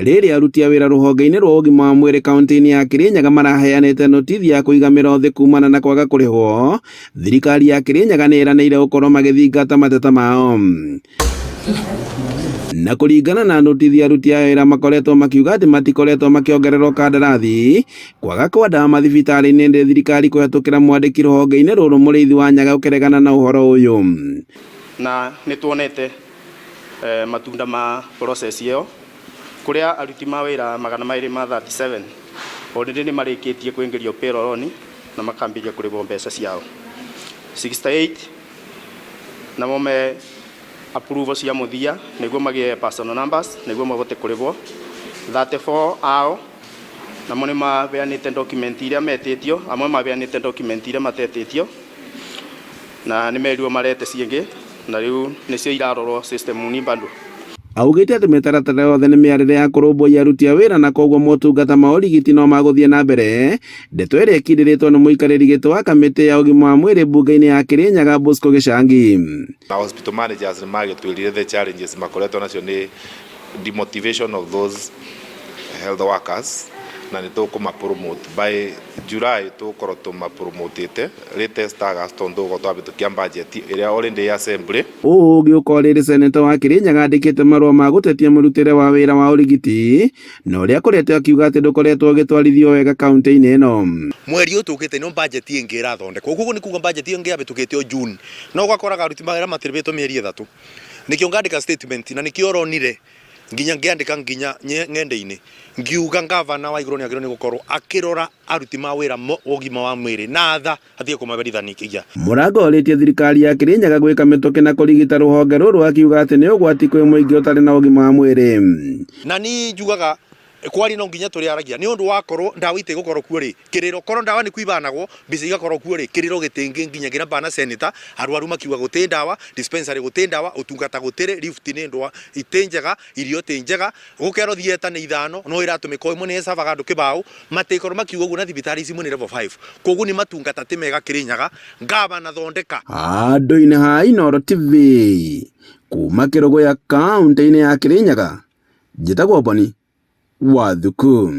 rĩrĩ aruti a wĩra rũhonge-inĩ rwa ũgima wa mwĩrĩ kaunti-inĩ ya Kirinyaga maraheanĩte notithi ya kũiga mĩro kumana na kwaga kũrĩhwo, thirikari ya Kirinyaga nĩ ĩranĩire gũkorwo magĩthingata mateta mao. Na kũringana na notithi aruti a wĩra makoretwo makiuga atĩ matikoretwo makĩongererwo kandarathi kwaga kwandĩka mathibitarĩ-inĩ nĩ thirikari kũhetũkĩra mwandĩki rũhonge-inĩ rũrũ Mũrĩithi wa Nyaga ũkĩregana na ũhoro ũyũ. Na nĩ tuonete matunda ma process ĩyo kũrĩa aruti ma wĩra 237 already nĩ marĩkĩtie kũingĩrio payroll na makambĩrĩria kũrĩhwo mbeca ciao. 68 namo me approval cia mũthia nĩguo magĩe personal numbers nĩguo mahote kũrĩhwo. 34 ao namo nĩ mabeanĩte document iria metĩtio, amwe mabeanĩte document iria matetĩtio na nĩ merirwo marete ciĩngĩ na rĩu nĩcio irarorwo system-inĩ bado. Augĩte atĩ mĩtaratara yothe nĩ mĩarĩre ya kũrũmbũiya aruti a wĩra na koguo motungata ma ũrigiti no magũthiĩ na mbere. Ndeto ĩrĩa ĩkindĩrĩtwo nĩ mũikarĩri gĩtĩ wa kamĩtĩ ya ũgima wa mwĩrĩ mbunge-inĩ ya Kirinyaga Bosco Gĩcangi. Na hospital managers nĩ magĩtwĩrire the challenges makoretwo nacio nĩ demotivation of those health workers na nĩ tũkũmapromote by July tũkorwo tũmapromotete latest August tondũ twabĩtũkia budget ĩrĩa already assembly. Ũũ ũgĩũka rĩrĩ seneta wa Kirinyaga andĩkĩte marũa ma gũtetia mũrutĩre wa wĩra wa ũrigiti na ũrĩa akoretwo akiuga atĩ ndũkoretwo ũgĩtwarithio wega kaunti-inĩ ĩno. Mweri ũyũ tũkĩte no budget ĩngĩ ĩrathondekwo, koguo nĩ kuuga budget ĩngĩ yabĩtũkĩtio June, no ũgakoraga aruti mawĩra matirĩbĩtwo mĩeri 3. Nĩkĩo ngandĩka statement na nĩkĩo ũronire nginya ngĩandĩka nginya ng'enda-inĩ ngiuga ngavana wa igũrũ nĩagĩrĩirwo nĩ gũkorwo akĩrora aruti ma wĩra ũgima wa mwĩrĩ na tha atige kũmaberithanikia. Mũrango ũrĩtie thirikari ya Kirinyaga gwĩka mĩtũkĩ na kũrigita rũhonge rũrũ akiuga atĩ nĩ ũgwati kwĩ mũingĩ ũtarĩ na ũgima wa mwĩrĩ. Na niĩ njugaga kwari no nginya tũrĩ aragia nĩ ũndũ wakorwo ndawa ite gũkorwo kuo rĩ kĩrĩro korwo ndawa nĩ kuibanagwo mbica igakorwo kuo rĩ kĩrĩro gĩtĩngĩ nginyagira bana senator arwaru makiuga gũtĩ ndawa, dispensary gũtĩ ndawa, ũtungata gũtĩrĩ, lift nĩ ndwa itĩ njega, irio tĩ njega, gũkerwo thieta nĩ ithano no iratũmĩka imwe nĩ savaga andũ kĩbaũ matĩkorwo makiuga ũguo na thibitarĩ ici imwe nĩ level 5. Koguo nĩ matungata tĩ mega Kirinyaga ngavana thondeka. Handũ-inĩ ha Inooro TV kuma Kĩrũgũya kaunti-inĩ ya Kirinyaga njĩtagwo Boni Wathuku.